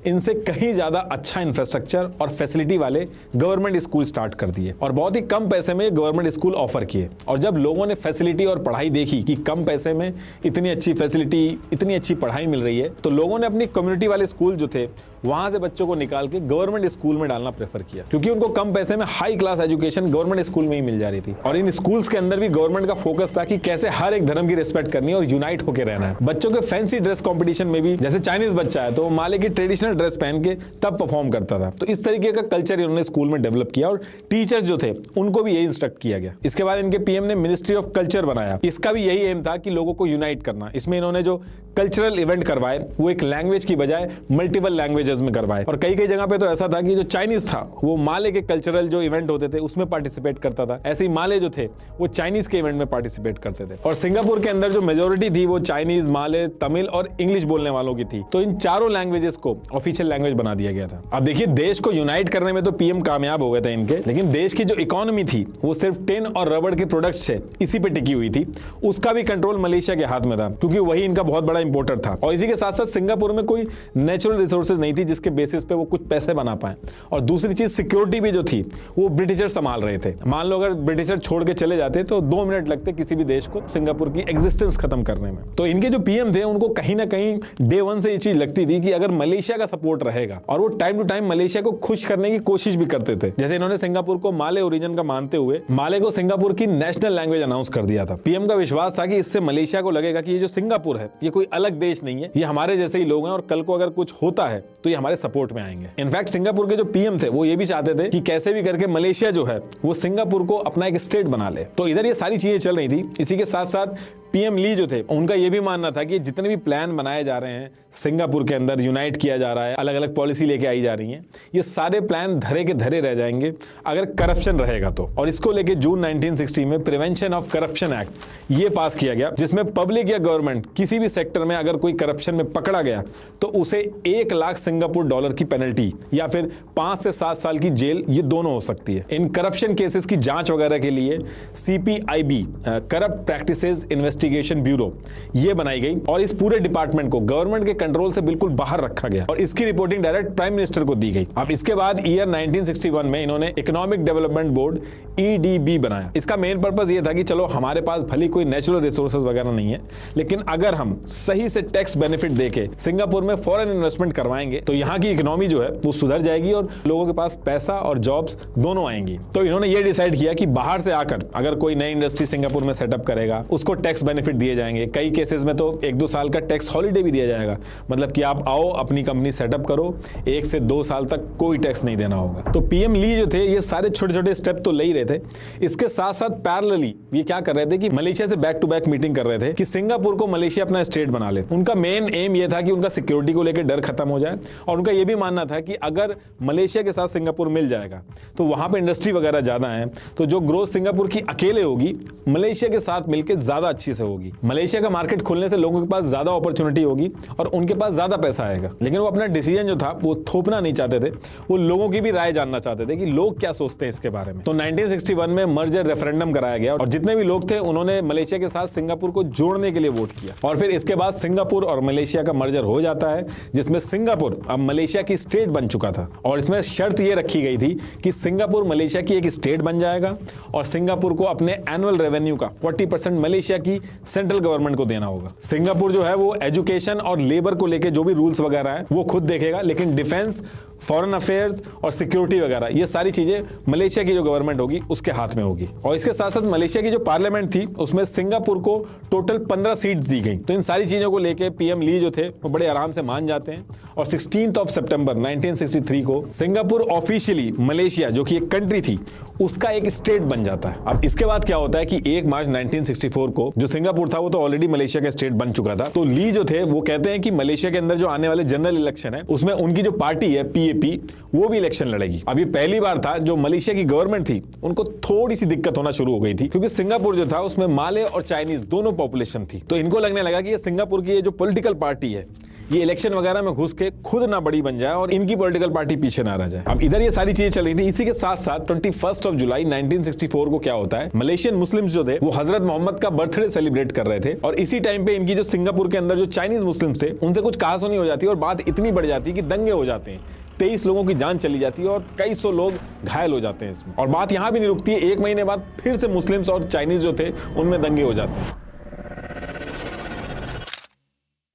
इनसे कहीं ज्यादा अच्छा इंफ्रास्ट्रक्चर और फैसिलिटी वाले गवर्नमेंट स्कूल स्टार्ट कर दिए, और बहुत ही कम पैसे में गवर्नमेंट स्कूल ऑफर किए। और जब लोगों ने फैसिलिटी और पढ़ाई देखी कि कम पैसे में इतनी अच्छी फैसिलिटी, इतनी अच्छी पढ़ाई मिल रही है, तो लोगों ने अपनी कम्युनिटी वाले स्कूल जो थे वहां से बच्चों को निकाल के गवर्नमेंट स्कूल में डालना प्रेफर किया, क्योंकि उनको कम पैसे में high class education government school में ही मिल जा रही थी। और इन स्कूल्स के अंदर भी गवर्नमेंट का फोकस था कि कैसे हर एक धर्म की रिस्पेक्ट करनी है और यूनाइट होकर रहना है। बच्चों के फैंसी ड्रेस कंपटीशन में भी जैसे चाइनीज बच्चा है तो माले की ट्रेडिशनल ड्रेस पहन के तब परफॉर्म करता था। तो इस तरीके का कल्चर इन्होंने स्कूल में डेवलप किया, और टीचर्स जो थे उनको भी यही इंस्ट्रक्ट किया गया। इसके बाद इनके पीएम ने मिनिस्ट्री ऑफ कल्चर बनाया। इसका भी यही एम था कि लोगों को यूनाइट करना। इसमें इन्होंने जो कल्चरल इवेंट करवाए वो एक लैंग्वेज की बजाय मल्टीपल लैंग्वेजेस में करवाए, और कई जगह पे तो ऐसा था कि जो चाइनीज था वो माले के कल्चरल जो इवेंट होते थे उसमें पार्टिसिपेट करता था, ऐसे ही माले जो थे वो चाइनीज के इवेंट में पार्टिसिपेट करते थे। और सिंगापुर के अंदर जो मेजोरिटी थी वो चाइनीज, माले, तमिल और इंग्लिश बोलने वालों की थी। तो इन चारों लैंग्वेजेस को ऑफिशियल लैंग्वेज बना दिया गया था। अब देखिए, देश को यूनाइट करने में तो पीएम कामयाब हो गए थे इनके, लेकिन देश की जो इकोनॉमी थी वो सिर्फ टिन और रबड़ के प्रोडक्ट्स थे इसी पे टिकी हुई थी। उसका भी कंट्रोल मलेशिया के हाथ में था, क्योंकि वही इनका बहुत बड़ा इंपोर्टर था। और इसी के साथ साथ सिंगापुर में कोई नेचुरल रिसोर्सेज नहीं थी जिसके बेसिस पे वो कुछ पैसे बना पाए। और दूसरी चीज, सिक्योरिटी भी जो थी वो ब्रिटिशर संभाल रहे थे। मान लो अगर ब्रिटिशर छोड़ के चले जाते तो 2 मिनट लगते किसी भी देश को सिंगापुर की एग्जिस्टेंस खत्म करने में। तो इनके जो पीएम थे उनको कहीं ना कहीं डे 1 से ये चीज लगती थी कि अगर मलेशिया का सपोर्ट रहेगा, और वो टाइम टू टाइम मलेशिया को खुश करने की कोशिश भी करते थे। जैसे इन्होंने सिंगापुर को माले ओरिजिन का मानते हुए माले को सिंगापुर की नेशनल लैंग्वेज अनाउंस कर दिया था। पीएम का विश्वास था कि इससे मलेशिया को लगेगा कि ये जो सिंगापुर है ये कोई अलग देश नहीं है, ये हमारे जैसे ही लोग हैं, और कल को अगर कुछ होता है तो ये हमारे सपोर्ट में आएंगे। इनफैक्ट सिंगापुर के जो पीएम थे वो ये भी चाहते थे कि कैसे भी करके मलेशिया जो है वो सिंगापुर को अपना एक स्टेट बना ले। तो इधर ये सारी चीजें चल रही थी। इसी के साथ साथ पीएम ली जो थे उनका ये भी मानना था कि जितने भी प्लान बनाए जा रहे हैं, सिंगापुर के अंदर यूनाइट किया जा रहा है, अलग अलग पॉलिसी लेके आई जा रही हैं, ये सारे प्लान धरे के धरे रह जाएंगे अगर करप्शन रहेगा तो। और इसको लेके जून 1960 में प्रिवेंशन ऑफ करप्शन एक्ट ये पास किया गया, जिसमें पब्लिक या गवर्नमेंट किसी भी सेक्टर में अगर कोई करप्शन में पकड़ा गया तो उसे 1 लाख सिंगापुर डॉलर की पेनल्टी या फिर 5 से 7 साल की जेल, ये दोनों हो सकती है। इन करप्शन केसेस की जांच वगैरह के लिए CPIB corrupt practices investigation bureau ये बनाई गई और इस पूरे डिपार्टमेंट को गवर्नमेंट के कंट्रोल से बिल्कुल बाहर रखा गया और इसकी रिपोर्टिंग डायरेक्ट प्राइम मिनिस्टर को दी गई। अब इसके बाद ईयर 1961 में इन्होंने इकोनॉमिक डेवलपमेंट बोर्ड EDB बनाया। इसका मेन पर्पस ये था कि चलो हमारे पास भली कोई नेचुरल रिसोर्सेज वगैरह नहीं है, लेकिन अगर हम सही से टैक्स बेनिफिट देके सिंगापुर में फॉरेन इन्वेस्टमेंट करवाएंगे तो यहाँ की इकोनॉमी जो है वो सुधर जाएगी और लोगों के पास पैसा और जॉब्स दोनों आएंगी। तो इन्होंने ये डिसाइड किया कि बाहर से आकर अगर कोई नई इंडस्ट्री सिंगापुर में सेटअप करेगा उसको टैक्स बेनिफिट दिए जाएंगे। कई केसेस में तो 1-2 साल का टैक्स हॉलीडे भी दिया जाएगा, मतलब कि आप आओ अपनी कंपनी सेटअप करो, 1 से 2 साल तक कोई टैक्स नहीं देना होगा। तो पीएम ली जो थे ये सारे छोटे छोटे स्टेप तो ले ही रहे थे। इसके साथ साथ पैरेलली ये क्या कर रहे थे कि मलेशिया से बैक टू बैक मीटिंग कर रहे थे कि सिंगापुर को मलेशिया अपना स्टेट बना ले। उनका मेन एम ये था कि उनका सिक्योरिटी को लेकर डर खत्म हो जाए और उनका ये भी मानना था कि अगर मलेशिया के साथ सिंगापुर मिल जाएगा तो वहां पे इंडस्ट्री वगैरह ज्यादा है, तो जो ग्रोथ सिंगापुर की अकेले होगी मलेशिया के साथ मिलकर ज्यादा अच्छी से होगी। मलेशिया का मार्केट खुलने से लोगों के पास ज्यादा अपॉर्चुनिटी होगी और उनके पास ज्यादा पैसा आएगा। लेकिन वो अपना डिसीजन जो था वो थोपना नहीं चाहते थे, वो लोगों की भी राय जानना चाहते थे कि लोग क्या सोचते हैं इसके बारे में। तो 1961 में मर्जर रेफरेंडम कराया गया और जितने भी लोग थे उन्होंने मलेशिया के साथ सिंगापुर को जोड़ने के लिए वोट किया और फिर इसके बाद सिंगापुर और मलेशिया का मर्जर हो जाता है, जिसमें सिंगापुर अब मलेशिया की स्टेट बन चुका था। और इसमें शर्त यह रखी गई थी कि सिंगापुर मलेशिया की एक स्टेट बन जाएगा और सिंगापुर को अपने एनुअल रेवेन्यू का 40% मलेशिया की सेंट्रल गवर्नमेंट को देना होगा। सिंगापुर जो है वो एजुकेशन और लेबर को लेके जो भी रूल्स वगैरह हैं वो खुद देखेगा, लेकिन डिफेंस, फॉरेन अफेयर्स और सिक्योरिटी वगैरह ये सारी चीजें मलेशिया की जो गवर्नमेंट होगी उसके हाथ में होगी। और इसके साथ साथ मलेशिया की जो पार्लियामेंट थी उसमें सिंगापुर को टोटल 15 सीट्स दी गई। तो इन सारी चीजों को लेके पीएम ली जो थे वो बड़े आराम से मान जाते हैं और 16 सितंबर 1963 को सिंगापुर ऑफिशियली मलेशिया जो कि एक कंट्री थी उसका एक स्टेट बन जाता है। अब इसके बाद क्या होता है कि 1 मार्च 1964 को जो सिंगापुर था वो तो ऑलरेडी मलेशिया का स्टेट बन चुका था। तो ली जो थे वो कहते हैं कि मलेशिया के अंदर जो आने वाले जनरल इलेक्शन है उसमें उनकी जो पार्टी है PAP वो भी इलेक्शन लड़ेगी। अब ये पहली बार था जो मलेशिया की गवर्नमेंट थी उनको थोड़ी सी दिक्कत होना शुरू हो गई थी, क्योंकि सिंगापुर जो था उसमें माले और चाइनीज दोनों पॉपुलेशन थी। तो इनको लगने लगा कि ये सिंगापुर की ये जो पॉलिटिकल पार्टी है ये इलेक्शन वगैरह में घुस के खुद ना बड़ी बन जाए और इनकी पॉलिटिकल पार्टी पीछे ना रह जाए। अब इधर ये सारी चीजें चल रही थी। इसी के साथ साथ 21 जुलाई 1964 को क्या होता है, मलेशियन मुस्लिम्स जो थे वो हजरत मोहम्मद का बर्थडे सेलिब्रेट कर रहे थे और इसी टाइम पे इनकी जो सिंगापुर के अंदर जो चाइनीज मुस्लिम्स थे उनसे कुछ कहासुनी हो जाती है और बात इतनी बढ़ जाती है कि दंगे हो जाते हैं। 23 लोगों की जान चली जाती है और कई सौ लोग घायल हो जाते हैं इसमें। और बात यहां भी नहीं रुकती है, 1 महीने बाद फिर से मुस्लिम्स और चाइनीज जो थे उनमें दंगे हो जाते हैं।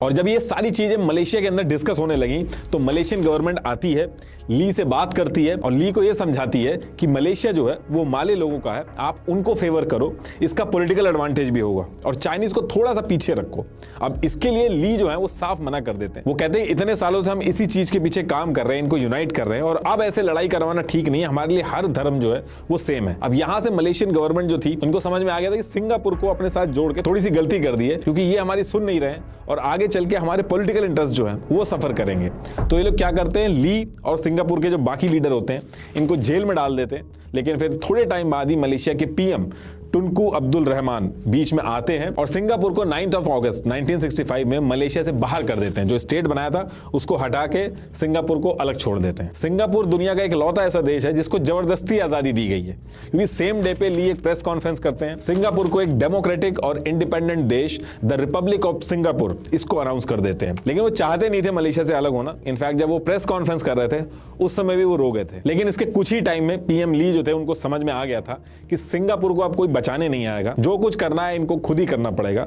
और जब ये सारी चीजें मलेशिया के अंदर डिस्कस होने लगी तो मलेशियन गवर्नमेंट आती है, ली से बात करती है और ली को ये समझाती है कि मलेशिया जो है वो माले लोगों का है, आप उनको फेवर करो, इसका पॉलिटिकल एडवांटेज भी होगा और चाइनीज को थोड़ा सा पीछे रखो। अब इसके लिए ली जो है वो साफ मना कर देते हैं। वो कहते हैं इतने सालों से हम इसी चीज के पीछे काम कर रहे हैं, इनको यूनाइट कर रहे हैं और अब ऐसे लड़ाई करवाना ठीक नहीं है, हमारे लिए हर धर्म जो है वो सेम है। अब यहां से मलेशियन गवर्नमेंट जो थी उनको समझ में आ गया था कि सिंगापुर को अपने साथ जोड़ के थोड़ी सी गलती कर दी है, क्योंकि ये हमारी सुन नहीं रहे और आगे चल के हमारे पॉलिटिकल इंटरेस्ट जो है वो सफर करेंगे। तो ये लोग क्या करते हैं, ली और सिंगापुर के जो बाकी लीडर होते हैं इनको जेल में डाल देते हैं। लेकिन फिर थोड़े टाइम बाद ही मलेशिया के पीएम टुनकू अब्दुल रहमान बीच में आते हैं और सिंगापुर को 9 अगस्त 1965 में मलेशिया से बाहर कर देते हैं। जो स्टेट बनाया था उसको हटा के सिंगापुर को अलग छोड़ देते हैं। सिंगापुर दुनिया का एक लौता ऐसा देश है जिसको जबरदस्ती आजादी दी गई है, क्योंकि सेम डे पे ली एक प्रेस कॉन्फ्रेंस करते हैं, सिंगापुर को एक डेमोक्रेटिक और इंडिपेंडेंट देश द रिपब्लिक ऑफ सिंगापुर इसको अनाउंस कर देते हैं। लेकिन वो चाहते नहीं थे मलेशिया से अलग होना। इनफैक्ट जब वो प्रेस कॉन्फ्रेंस कर रहे थे उस समय भी वो रो गए थे। लेकिन इसके कुछ ही टाइम में पीएम ली जो थे उनको समझ में आ गया था कि सिंगापुर को अब कोई बचाने नहीं आएगा, जो कुछ करना है इनको खुद ही करना पड़ेगा।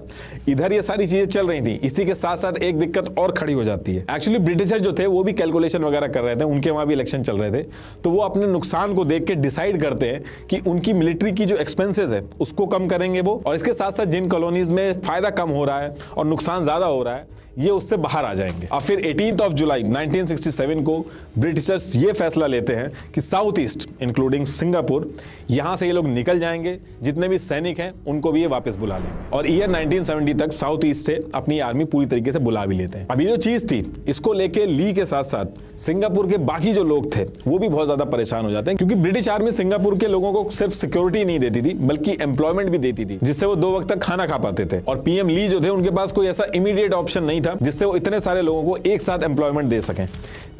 इधर ये सारी चीजें चल रही थी, इसी के साथ साथ एक दिक्कत और खड़ी हो जाती है। एक्चुअली ब्रिटिशर जो थे वो भी कैलकुलेशन वगैरह कर रहे थे, उनके वहां भी इलेक्शन चल रहे थे, तो वो अपने नुकसान को देख के डिसाइड करते हैं कि उनकी मिलिट्री की जो एक्सपेंसेस है उसको कम करेंगे वो, और इसके साथ साथ जिन कॉलोनीज में फायदा कम हो रहा है और नुकसान ज्यादा हो रहा है ये उससे बाहर आ जाएंगे। अब फिर 18 जुलाई 1967 को ब्रिटिशर्स ये फैसला लेते हैं कि साउथ ईस्ट इंक्लूडिंग सिंगापुर, यहां से ये लोग निकल जाएंगे, जितने भी सैनिक हैं उनको भी ये वापस बुला लेंगे, और ईयर 1970 तक साउथ ईस्ट से अपनी आर्मी पूरी तरीके से बुला भी लेते हैं। अब ये जो चीज थी इसको लेके ली के साथ साथ सिंगापुर के बाकी जो लोग थे वो भी बहुत ज्यादा परेशान हो जाते हैं, क्योंकि ब्रिटिश आर्मी सिंगापुर के लोगों को सिर्फ सिक्योरिटी नहीं देती थी बल्कि एम्प्लॉयमेंट भी देती थी, जिससे वो 2 वक्त तक खाना खा पाते थे। और पीएम ली जो थे उनके पास कोई ऐसा इमीडिएट ऑप्शन नहीं था जिससे वो इतने सारे लोगों को एक साथ एम्प्लॉयमेंट दे सकें।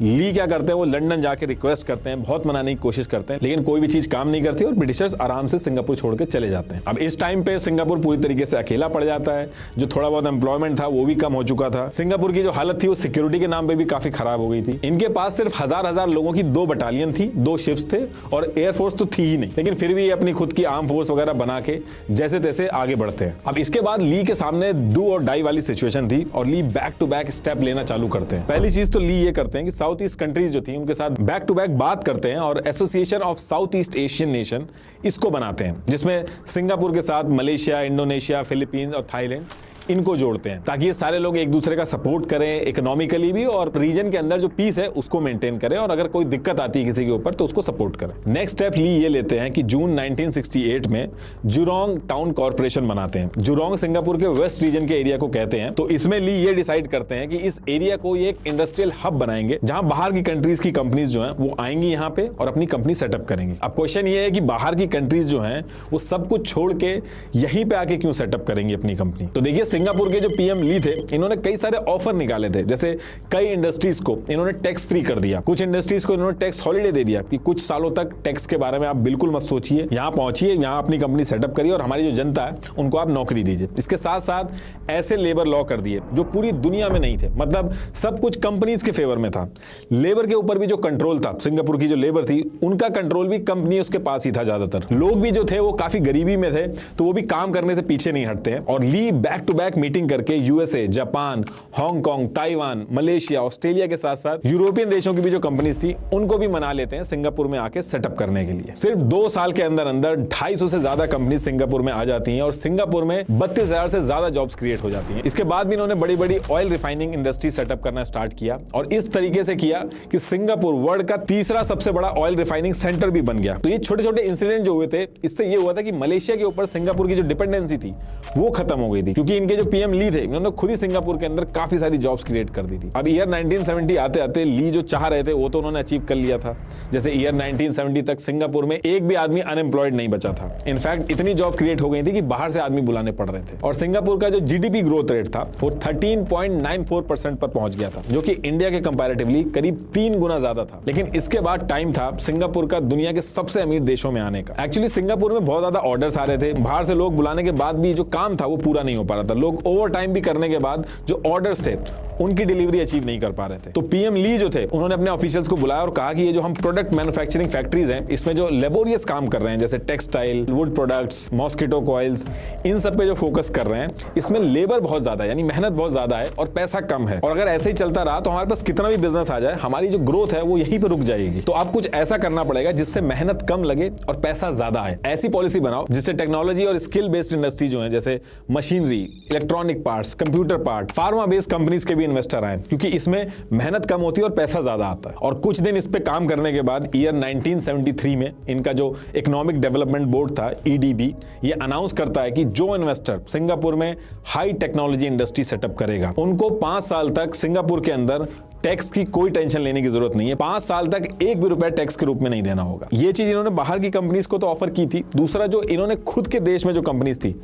ली क्या करते हैं, वो लंदन जाके रिक्वेस्ट करते हैं, बहुत मनाने की कोशिश करते हैं, लेकिन कोई भी चीज काम नहीं करती और ब्रिटिशर्स आराम से सिंगापुर छोड़ के चले जाते हैं। अब इस टाइम पे सिंगापुर पूरी तरीके से अकेला पड़ जाता है, जो थोड़ा बहुत एम्प्लॉयमेंट था वो भी कम हो चुका था। सिंगापुर की जो हालत थी वो सिक्योरिटी के नाम पे भी काफी खराब हो गई थी। इनके पास सिर्फ हजार लोगों की 2 बटालियन थी, 2 शिप्स थे, और एयरफोर्स तो थी ही नहीं, लेकिन फिर भी अपनी खुद की आर्म फोर्स वगैरह बना के जैसे तैसे आगे बढ़ते हैं। अब इसके बाद ली के सामने डू और डाई वाली सिचुएशन थी और ली बैक टू बैक स्टेप लेना चालू करते हैं। पहली चीज तो ली ये करते हैं कि साउथ ईस्ट कंट्रीज जो थी उनके साथ बैक टू बैक बात करते हैं और association of south east Asian nation इसको बनाते हैं, जिसमें सिंगापुर के साथ मलेशिया, इंडोनेशिया, फिलीपींस और थाईलैंड इनको जोड़ते हैं, ताकि ये सारे लोग एक दूसरे का सपोर्ट करें इकोनॉमिकली भी, और रीजन के अंदर जो पीस है उसको मेंटेन करें, और अगर कोई दिक्कत आती है किसी के ऊपर तो उसको सपोर्ट करें। नेक्स्ट स्टेप ली ये लेते हैं कि जून 1968 में जुरोंग टाउन कॉर्पोरेशन बनाते हैं। जुरोंग सिंगापुर के वेस्ट रीजन के एरिया को कहते हैं, तो इसमें ली ये डिसाइड करते हैं कि इस एरिया को ये एक इंडस्ट्रियल हब बनाएंगे, जहां बाहर की कंट्रीज की कंपनीज जो है वो आएंगी यहाँ पे और अपनी कंपनी सेटअप करेंगी। अब क्वेश्चन ये है कि बाहर की कंट्रीज जो है वो सब कुछ छोड़ के यहीं पे आके क्यों सेटअप करेंगी अपनी कंपनी। तो देखिए, सिंगापुर के जो पीएम ली थे इन्होंने कई सारे ऑफर निकाले थे, जैसे कई इंडस्ट्रीज को इन्होंने टैक्स फ्री कर दिया, कुछ इंडस्ट्रीज को इन्होंने टैक्स हॉलिडे दे दिया कि कुछ सालों तक टैक्स के बारे में आप बिल्कुल मत सोचिए, यहां पहुंचिए, यहां अपनी कंपनी सेटअप करिए और हमारी जो जनता है उनको आप नौकरी दीजिए। इसके साथ साथ ऐसे लेबर लॉ कर दिए जो पूरी दुनिया में नहीं थे, मतलब सब कुछ कंपनीज के फेवर में था। लेबर के ऊपर भी जो कंट्रोल था, सिंगापुर की जो लेबर थी उनका कंट्रोल भी कंपनी उसके पास ही था। ज्यादातर लोग भी जो थे वो काफी गरीबी में थे, तो वो भी काम करने से पीछे नहीं हटते हैं। और ली बैक टू बैक मीटिंग करके USA, Japan, Hong Kong, Taiwan, Malaysia, Australia के साथ साथ यूरोपियन देशों की भी जो कंपनीज थी उनको भी मना लेते हैं सिंगापुर में आके सेटअप करने के लिए। सिर्फ 2 साल के अंदर अंदर 250 से ज्यादा कंपनी सिंगापुर में आ जाती हैं और सिंगापुर में 32,000 से ज्यादा जॉब्स क्रिएट हो जाती हैं। इसके बाद भी इन्होंने बड़ी बड़ी ऑयल रिफाइनिंग इंडस्ट्री सेटअप करना स्टार्ट किया और इस तरीके से किया कि सिंगापुर वर्ल्ड का 3रा सबसे बड़ा ऑयल रिफाइनिंग सेंटर भी बन गया। तो ये छोटे छोटे इंसिडेंट जो हुए थे, इससे ये हुआ था कि मलेशिया के ऊपर सिंगापुर की जो डिपेंडेंसी थी वो खत्म हो गई थी, क्योंकि इनके जो पीएम ली थे इन्होंने खुद ही सिंगापुर के अंदर काफी सारी जॉब्स क्रिएट कर दी थी। अब ईयर 1970 आते आते ली जो चाह रहे थे वो तो उन्होंने अचीव कर लिया था। जैसे ईयर 1970 तक सिंगापुर में एक भी आदमी अनएम्प्लॉयड नहीं बचा था। इनफैक्ट इतनी जॉब क्रिएट हो गई थी कि बाहर से आदमी बुलाने पड़ रहे थे। और सिंगापुर का जो जीडीपी ग्रोथ रेट था वो 13.94% पर पहुंच गया था, जो कि इंडिया के कंपैरेटिवली करीब 3 गुना ज्यादा था। लेकिन इसके बाद टाइम था सिंगापुर का दुनिया के सबसे अमीर देशों में आने का। एक्चुअली सिंगापुर में बहुत ज्यादा ऑर्डर्स आ रहे थे, बाहर से लोग बुलाने के बाद भी जो काम था वो पूरा नहीं हो पा रहा था। लोग ओवर टाइम भी करने के बाद जो ऑर्डर्स थे उनकी डिलीवरी अचीव नहीं कर पा रहे थे। तो पीएम ली जो थे उन्होंने अपने ऑफिशियल्स को बुलाया और कहा कि ये जो हम प्रोडक्ट मैन्युफैक्चरिंग फैक्ट्रीज हैं इसमें जो लेबोरियस काम कर रहे हैं, जैसे textile, wood products, mosquito coils, इन सब पे जो फोकस कर रहे हैं इसमें लेबर बहुत ज्यादा है, यानी मेहनत बहुत ज्यादा है और पैसा कम है। और अगर ऐसे ही चलता रहा तो हमारे पास कितना भी बिजनेस आ जाए, हमारी जो ग्रोथ है वो यहीं पर रुक जाएगी। तो आप कुछ ऐसा करना पड़ेगा जिससे मेहनत कम लगे और पैसा ज्यादा आए। ऐसी पॉलिसी बनाओ जिससे टेक्नोलॉजी और स्किल बेस्ड इंडस्ट्री जो है, जैसे machinery, electronic parts, computer part, pharma based companies के भी इन्वेस्टर आए, क्योंकि इसमें मेहनत कम होती है और पैसा ज्यादा आता है। और कुछ दिन इस पे काम करने के बाद ईयर 1973 में इनका जो इकोनॉमिक डेवलपमेंट बोर्ड था, ईडीबी, ये अनाउंस करता है कि जो इन्वेस्टर सिंगापुर में हाई टेक्नोलॉजी इंडस्ट्री सेटअप करेगा उनको 5 साल तक सिंगापुर के अंदर टैक्स की कोई टेंशन लेने की जरूरत नहीं है। 5 साल तक एक भी रुपया टैक्स के रूप में नहीं देना होगा। ये चीज इन्होंने बाहर की कंपनीज को तो ऑफर की थी। दूसरा, जो इन्होंने खुद के देश में जो कंपनीज थी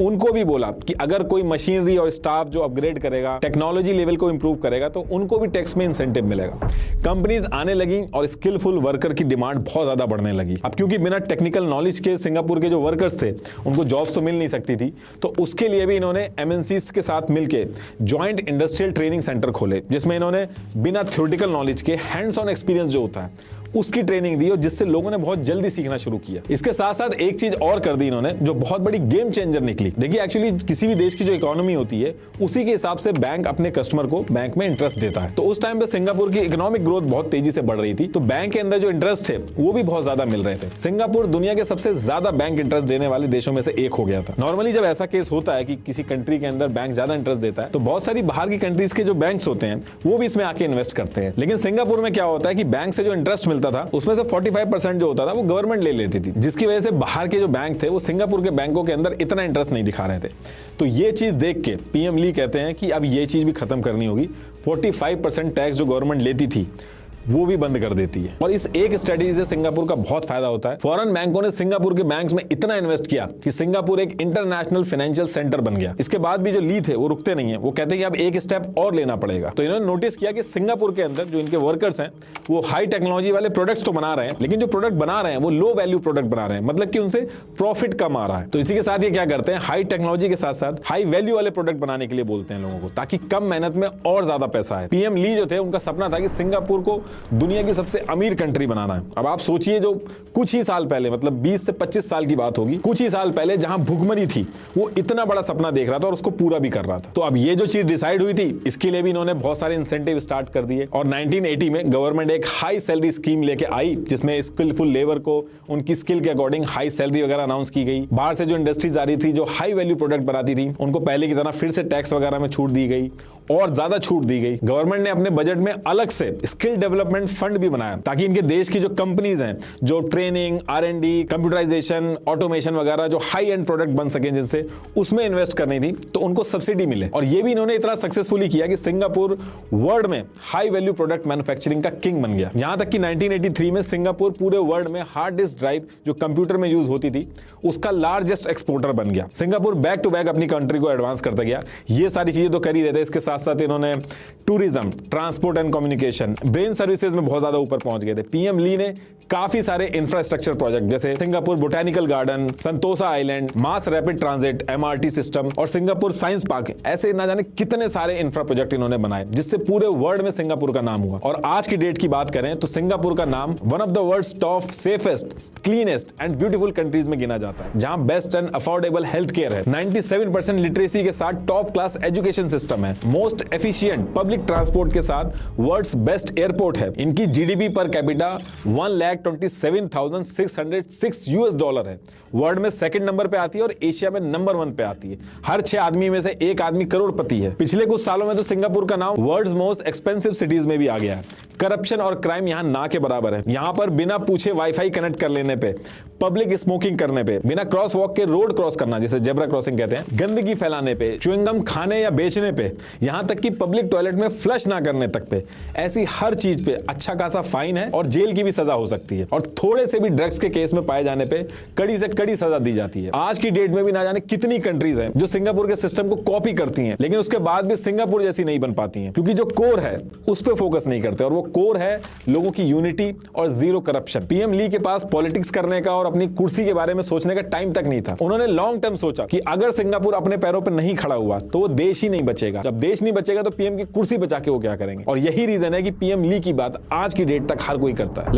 उनको भी बोला कि अगर कोई मशीनरी और स्टाफ जो अपग्रेड करेगा, टेक्नोलॉजी लेवल को इंप्रूव करेगा, तो उनको भी टैक्स में इंसेंटिव मिलेगा। कंपनीज आने लगी और स्किलफुल वर्कर की डिमांड बहुत ज्यादा बढ़ने लगी। अब क्योंकि बिना टेक्निकल नॉलेज के सिंगापुर के जो वर्कर्स थे उनको जॉब्स तो मिल नहीं सकती थी, तो उसके लिए भी इन्होंने एमएनसीज के साथ मिलकर ज्वाइंट इंडस्ट्रियल ट्रेनिंग सेंटर खोले, जिसमें इन्होंने बिना थ्योरेटिकल नॉलेज के हैंड्स ऑन एक्सपीरियंस जो होता है उसकी ट्रेनिंग दी और जिससे लोगों ने बहुत जल्दी सीखना शुरू किया। इसके साथ साथ एक चीज और कर दी इन्होंने जो बहुत बड़ी गेम चेंजर निकली। देखिए एक्चुअली किसी भी देश की जो इकोनॉमी होती है उसी के हिसाब से बैंक अपने कस्टमर को बैंक में इंटरेस्ट देता है। तो उस टाइम पे सिंगापुर की इकोनॉमिक ग्रोथ बहुत तेजी से बढ़ रही थी, तो बैंक के अंदर जो इंटरेस्ट थे वो भी बहुत ज्यादा मिल रहे थे। सिंगापुर दुनिया के सबसे ज्यादा बैंक इंटरेस्ट देने वाले देशों में से एक हो गया था। नॉर्मली जब ऐसा केस होता है कि किसी कंट्री के अंदर बैंक ज्यादा इंटरेस्ट देता है तो बहुत सारी बाहर की कंट्रीज के जो बैंक्स होते हैं वो भी इसमें आके इन्वेस्ट करते हैं। लेकिन सिंगापुर में क्या होता है कि बैंक से जो इंटरेस्ट मिलता था उसमें से 45% जो होता था वो गवर्नमेंट ले लेती थी, जिसकी वजह से बाहर के जो बैंक थे वो सिंगापुर के बैंकों के अंदर इतना इंटरेस्ट नहीं दिखा रहे थे। तो ये चीज देख के पीएम ली कहते हैं कि अब ये चीज भी खत्म करनी होगी। 45% टैक्स जो गवर्नमेंट लेती थी वो भी बंद कर देती है। और इस एक स्ट्रेटेजी से सिंगापुर का बहुत फायदा होता है। फॉरेन बैंकों ने सिंगापुर के बैंक्स में इतना इन्वेस्ट किया कि सिंगापुर एक इंटरनेशनल फाइनेंशियल सेंटर बन गया। इसके बाद भी जो ली थे वो रुकते नहीं है, वो कहते हैं कि अब एक स्टेप और लेना पड़ेगा। तो इन्होंने नोटिस किया कि सिंगापुर के अंदर जो इनके वर्कर्स हैं वो हाई टेक्नोलॉजी वाले प्रोडक्ट्स तो बना रहे हैं, लेकिन जो प्रोडक्ट बना रहे हैं वो लो वैल्यू प्रोडक्ट बना रहे हैं, मतलब कि उनसे प्रॉफिट कम आ रहा है। तो इसी के साथ ये क्या करते हैं, हाई टेक्नोलॉजी के साथ साथ हाई वैल्यू वाले प्रोडक्ट बनाने के लिए बोलते हैं लोगों को, ताकि कम मेहनत में और ज्यादा पैसा है। पीएम ली जो थे उनका सपना था कि सिंगापुर को दुनिया की सबसे अमीर कंट्री बनाना है। अब आप सोचिए जो कुछ ही साल पहले, मतलब 20 से 25 साल की बात होगी, कुछ ही साल पहले जहां भुखमरी थी वो इतना बड़ा सपना देख रहा था और उसको पूरा भी कर रहा था। तो अब ये जो चीज डिसाइड हुई थी इसके लिए भी इन्होंने बहुत सारे इंसेंटिव स्टार्ट कर दिए। और 1980 में गवर्नमेंट एक हाई सैलरी स्कीम लेके आई जिसमें स्किलफुल लेबर को उनकी स्किल के अकॉर्डिंग हाई सैलरी वगैरह अनाउंस की गई। बाहर से जो इंडस्ट्रीज आ रही थी जो हाई वैल्यू प्रोडक्ट बनाती थी उनको पहले की तरह फिर से टैक्स वगैरह में छूट दी गई और ज्यादा छूट दी गई। गवर्नमेंट ने अपने बजट में अलग से स्किल डेवलपमेंट फंड भी बनाया ताकि इनके देश की जो कंपनीज हैं जो ट्रेनिंग, R&D, कंप्यूटराइजेशन, ऑटोमेशन वगैरह जो हाई एंड प्रोडक्ट बन सके जिनसे उसमें इन्वेस्ट करनी थी तो उनको सब्सिडी मिले। और ये भी इन्होंने इतना सक्सेसफुली किया कि सिंगापुर वर्ल्ड में हाई वैल्यू प्रोडक्ट मैन्युफैक्चरिंग का किंग बन गया। यहां तक कि 1983 में सिंगापुर पूरे वर्ल्ड में हार्ड डिस्क ड्राइव जो कंप्यूटर में यूज होती थी उसका लार्जेस्ट एक्सपोर्टर बन गया। सिंगापुर बैक टू बैक अपनी कंट्री को एडवांस करता गया। ये सारी चीजें तो कर ही रहे थे, इसके साथ इन्होंने tourism, transport and communication, brain services में बहुत ज्यादा ऊपर पहुंच गए थे। पीएम ली ने काफी सारे इंफ्रास्ट्रक्चर प्रोजेक्ट जैसे Singapore botanical garden, Sentosa island, mass rapid transit, MRT system और सिंगापुर साइंस पार्क, ऐसे ना जाने कितने सारे इंफ्रा प्रोजेक्ट इन्होंने बनाए जिससे पूरे वर्ल्ड में सिंगापुर का नाम हुआ। और आज की डेट की बात करें तो सिंगापुर का नाम one of the world's top safest, cleanest and beautiful countries में गिना जाता है, जहां best and affordable health care है, 97% लिटरेसी के साथ टॉप क्लास एजुकेशन सिस्टम है, मोस्ट एफिशिएंट पब्लिक ट्रांसपोर्ट के साथ वर्ल्ड्स बेस्ट एयरपोर्ट है। इनकी जीडीपी पर कैपिटा $1,27,606 है, वर्ल्ड में सेकंड नंबर पे आती है और एशिया में नंबर 1 पे आती है। हर 6 आदमी में से एक आदमी करोड़पति है। पिछले कुछ सालों में तो सिंगापुर का नाम वर्ल्ड्स मोस्ट एक्सपेंसिव सिटीज में भी आ गया है। करप्शन और क्राइम यहां ना के बराबर है। यहां पर बिना पूछे वाईफाई कनेक्ट कर लेने पे, पब्लिक स्मोकिंग करने पे, बिना क्रॉस वॉक के रोड क्रॉस करना जिसे जेब्रा क्रॉसिंग कहते हैं, गंदगी फैलाने पे, च्युइंगम खाने या बेचने पे, यहां तक कि पब्लिक टॉयलेट में फ्लश ना करने तक पे, ऐसी हर चीज पे अच्छा खासा फाइन है और जेल की भी सजा हो सकती है। और थोड़े से भी ड्रग्स के केस में पाए जाने पे कड़ी से कड़ी सजा दी जाती है। आज की डेट में भी ना जाने कितनी कंट्रीज हैं जो सिंगापुर के सिस्टम को कॉपी करती हैं, लेकिन उसके बाद भी सिंगापुर जैसी नहीं बन पाती हैं, क्योंकि जो कोर है उस पर फोकस नहीं करते। और वो कोर है लोगों की यूनिटी और जीरो करप्शन। पीएम ली के पास पॉलिटिक्स करने का और अपनी कुर्सी के बारे में सोचने का टाइम तक नहीं था। उन्होंने लॉन्ग टर्म सोचा कि अगर सिंगापुर अपने पैरों पर नहीं खड़ा हुआ तो वो देश ही नहीं बचेगा। जब देश नहीं बचेगा तो पीएम की कुर्सी बचा के वो क्या करेंगे। और यही रीजन है कि पीएम ली की बात आज की डेट तक हर कोई करता है।